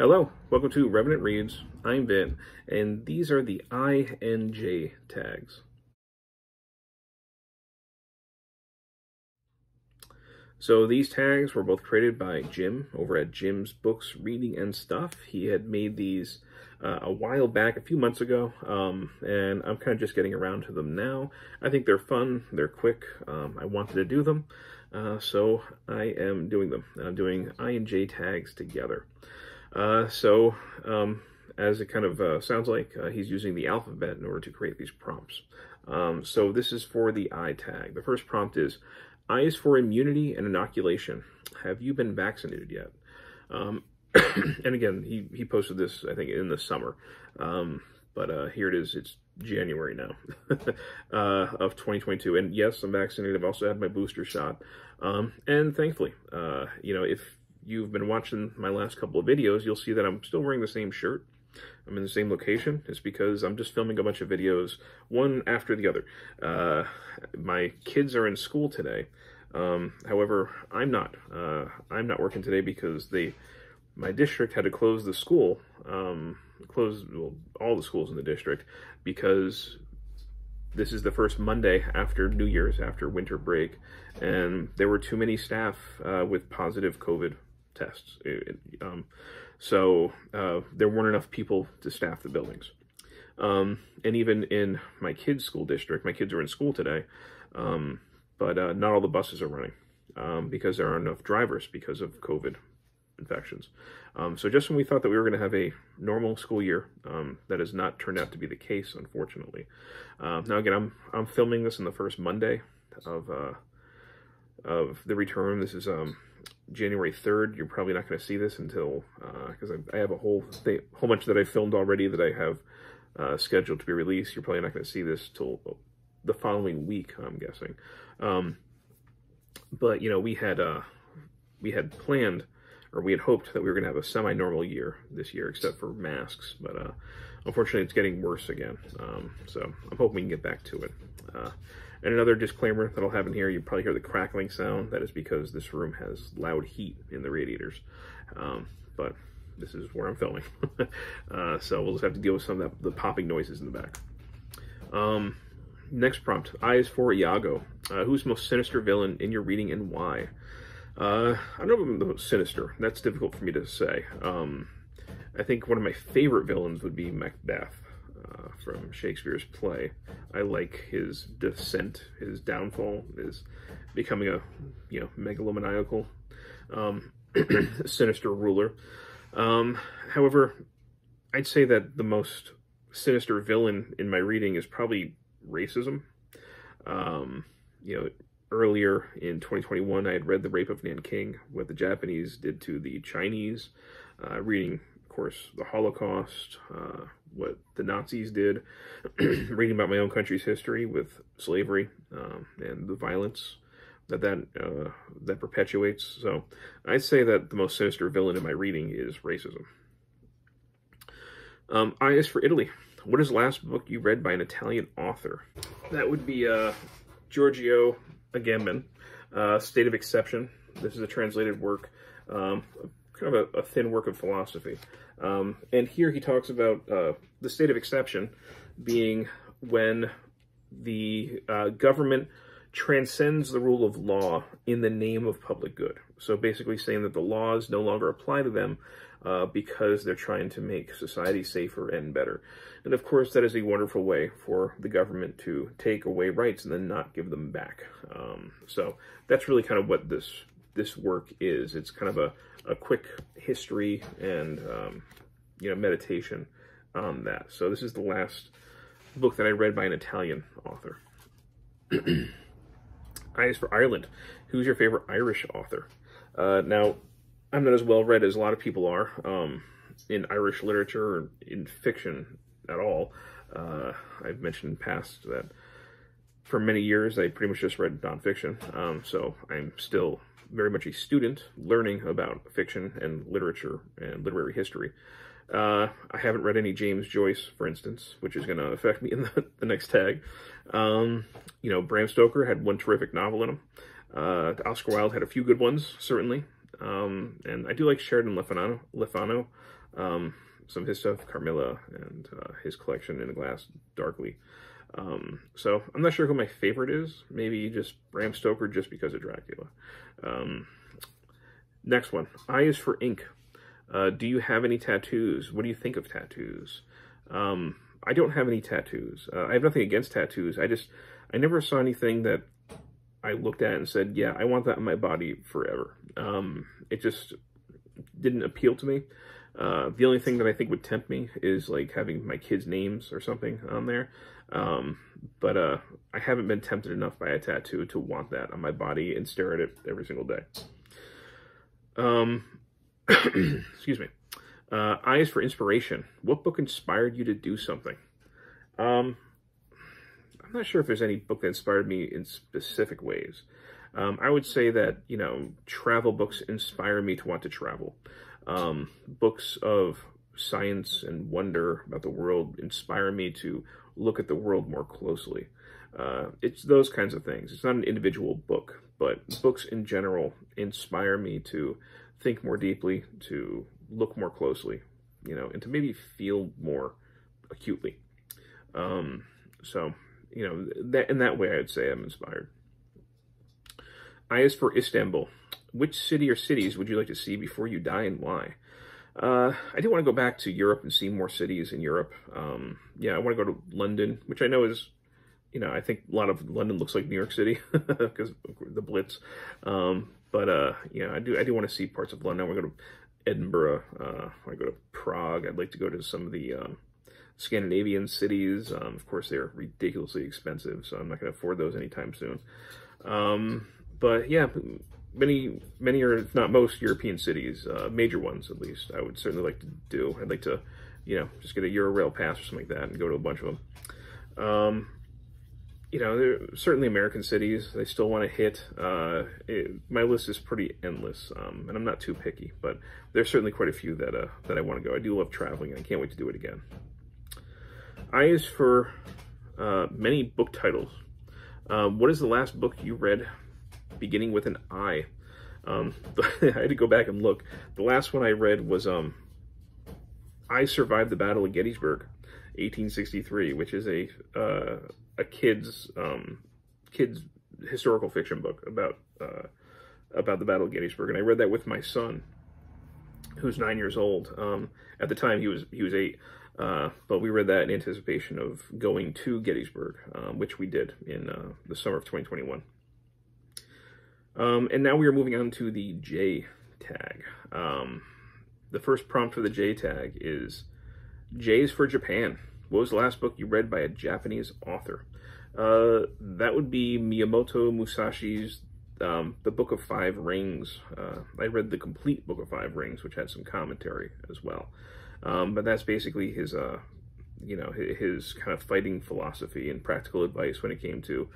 Hello, welcome to Revenant Reads. I'm Vin, and these are the INJ tags. So these tags were both created by Jim over at Jim's Books, Reading, and Stuff. He had made these a while back, a few months ago, and I'm kind of just getting around to them now. I think they're fun, they're quick, I wanted to do them, so I am doing them. I'm doing INJ tags together. As it kind of sounds like, he's using the alphabet in order to create these prompts. So this is for the I tag. The first prompt is, I is for immunity and inoculation. Have you been vaccinated yet? And again, he posted this, I think, in the summer. But here it is. It's January now of 2022. And yes, I'm vaccinated. I've also had my booster shot. And thankfully, if you've been watching my last couple of videos, you'll see that I'm still wearing the same shirt. I'm in the same location. It's because I'm just filming a bunch of videos, one after the other. My kids are in school today. However, I'm not. I'm not working today because my district had to close the school, all the schools in the district, because this is the first Monday after New Year's, after winter break, and there were too many staff with positive COVID tests. So there weren't enough people to staff the buildings. And even in my kids' school district, my kids are in school today, but not all the buses are running because there aren't enough drivers because of COVID infections. So just when we thought that we were going to have a normal school year, that has not turned out to be the case, unfortunately. Now again, I'm filming this on the first Monday of the return. This is January 3rd. You're probably not going to see this until, because I have a whole bunch that I filmed already that I have scheduled to be released. You're probably not going to see this till the following week, I'm guessing. But we had planned, or we had hoped, that we were going to have a semi-normal year this year, except for masks. But unfortunately, it's getting worse again. So I'm hoping we can get back to it. And another disclaimer that I'll have in here, you probably hear the crackling sound. That is because this room has loud heat in the radiators. But this is where I'm filming. So we'll just have to deal with some of the popping noises in the back. Next prompt, I is for Iago. Who's the most sinister villain in your reading and why? I don't know if I'm the most sinister. That's difficult for me to say. I think one of my favorite villains would be Macbeth. From Shakespeare's play. I like his descent, his downfall, his becoming a megalomaniacal, sinister ruler. However, I'd say that the most sinister villain in my reading is probably racism. Earlier in 2021, I had read The Rape of Nanking, what the Japanese did to the Chinese, reading, of course, the Holocaust, what the Nazis did, reading about my own country's history with slavery and the violence that perpetuates. So I'd say that the most sinister villain in my reading is racism. I is for Italy. What is the last book you read by an Italian author? That would be Giorgio Agamben, State of Exception. This is a translated work, kind of a thin work of philosophy. And here he talks about the state of exception being when the government transcends the rule of law in the name of public good. So basically saying that the laws no longer apply to them because they're trying to make society safer and better. And of course, that is a wonderful way for the government to take away rights and then not give them back. So that's really kind of what this work is. It's kind of a quick history and meditation on that. So this is the last book that I read by an Italian author. I is for Ireland. Who's your favorite Irish author? Now, I'm not as well read as a lot of people are in Irish literature or in fiction at all. I've mentioned in the past that for many years I pretty much just read nonfiction. So I'm still very much a student learning about fiction and literature and literary history. I haven't read any James Joyce, for instance, which is going to affect me in the next tag. Bram Stoker had one terrific novel in him. Oscar Wilde had a few good ones, certainly. And I do like Sheridan Lefano, some of his stuff, Carmilla, and his collection in a Glass Darkly. So I'm not sure who my favorite is. Maybe just Bram Stoker just because of Dracula. Next one, I is for ink. Do you have any tattoos? What do you think of tattoos? I don't have any tattoos. I have nothing against tattoos. I never saw anything that I looked at and said, yeah, I want that in my body forever. It just didn't appeal to me. The only thing that I think would tempt me is like having my kids' names or something on there. But I haven't been tempted enough by a tattoo to want that on my body and stare at it every single day. Excuse me. I is for inspiration. What book inspired you to do something? I'm not sure if there's any book that inspired me in specific ways. I would say that, you know, travel books inspire me to want to travel. Books of science and wonder about the world inspire me to look at the world more closely. It's those kinds of things. It's not an individual book, but books in general inspire me to think more deeply, to look more closely, you know, and to maybe feel more acutely. So, you know, that in that way, I would say I'm inspired. I is for Istanbul. Which city or cities would you like to see before you die, and why? I do want to go back to Europe and see more cities in Europe. Yeah, I want to go to London, which I know is, you know, I think a lot of London looks like New York City because of the Blitz. Yeah, I do want to see parts of London. I want to go to Edinburgh. I want to go to Prague. I'd like to go to some of the Scandinavian cities. Of course, they're ridiculously expensive, so I'm not going to afford those anytime soon. But yeah, many or if not most European cities, major ones at least, I would certainly like to do. I'd like to, you know, just get a Eurail pass or something like that and go to a bunch of them. You know, there are certainly American cities I still want to hit. My list is pretty endless, and I'm not too picky, but there's certainly quite a few that I want to go. I do love traveling, and I can't wait to do it again. I is for many book titles. What is the last book you read beginning with an I? I had to go back and look. The last one I read was I Survived the Battle of Gettysburg, 1863, which is a kid's historical fiction book about the Battle of Gettysburg, and I read that with my son, who's 9 years old. At the time, he was 8, but we read that in anticipation of going to Gettysburg, which we did in the summer of 2021. And now we are moving on to the J tag. The first prompt for the J tag is J is for Japan. What was the last book you read by a Japanese author? That would be Miyamoto Musashi's The Book of Five Rings. I read the complete Book of Five Rings, which had some commentary as well. But that's basically his, you know, his kind of fighting philosophy and practical advice when it came to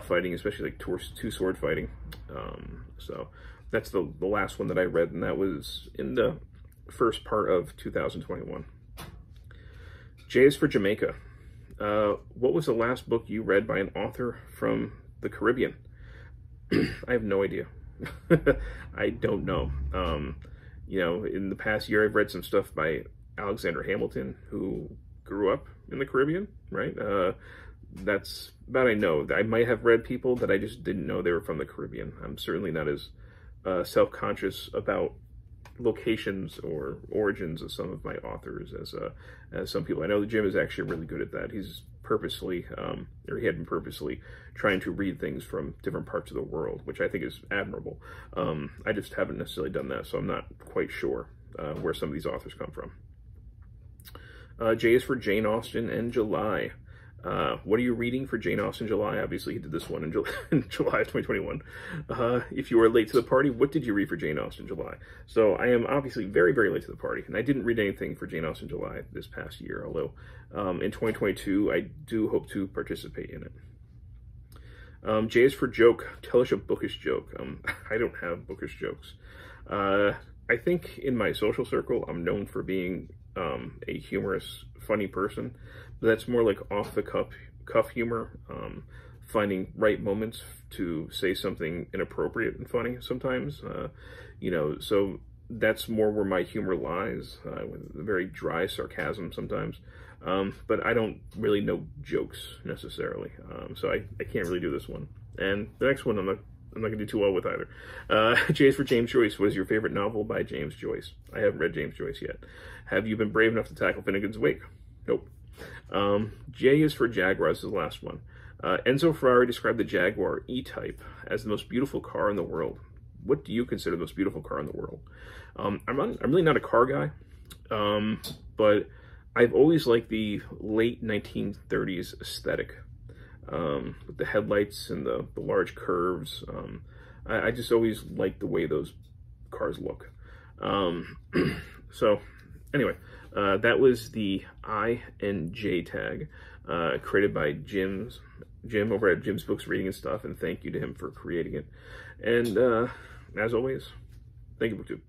fighting, especially like two-sword fighting. So that's the last one that I read, and that was in the first part of 2021. J is for Jamaica. What was the last book you read by an author from the Caribbean? I have no idea. I don't know. You know, in the past year, I've read some stuff by Alexander Hamilton, who grew up in the Caribbean, right? That's about I know. I might have read people that I just didn't know they were from the Caribbean. I'm certainly not as self-conscious about locations or origins of some of my authors as some people. I know Jim is actually really good at that. He's purposely, or he had been purposely trying to read things from different parts of the world, which I think is admirable. I just haven't necessarily done that, so I'm not quite sure where some of these authors come from. J is for Jane Austen and July. What are you reading for Jane Austen July? Obviously, he did this one in July of 2021. If you were late to the party, what did you read for Jane Austen July? So I am obviously very, very late to the party, and I didn't read anything for Jane Austen July this past year, although in 2022, I do hope to participate in it. J is for joke. Tell us a bookish joke. I don't have bookish jokes. I think in my social circle, I'm known for being a humorous, funny person, but that's more like off the cuff humor. finding right moments to say something inappropriate and funny sometimes. You know, so that's more where my humor lies, with very dry sarcasm sometimes. But I don't really know jokes necessarily, so I can't really do this one. And the next one I'm not going to do too well with either. J is for James Joyce. What is your favorite novel by James Joyce? I haven't read James Joyce yet. Have you been brave enough to tackle Finnegan's Wake? Nope. J is for Jaguar. This is the last one. Enzo Ferrari described the Jaguar E-Type as the most beautiful car in the world. What do you consider the most beautiful car in the world? I'm really not a car guy, but I've always liked the late 1930s aesthetic, with the headlights and the large curves. I just always liked the way those cars look. So anyway, that was the I and J tag, created by Jim over at Jim's Books, Reading and Stuff, and thank you to him for creating it. And as always, thank you, BookTube.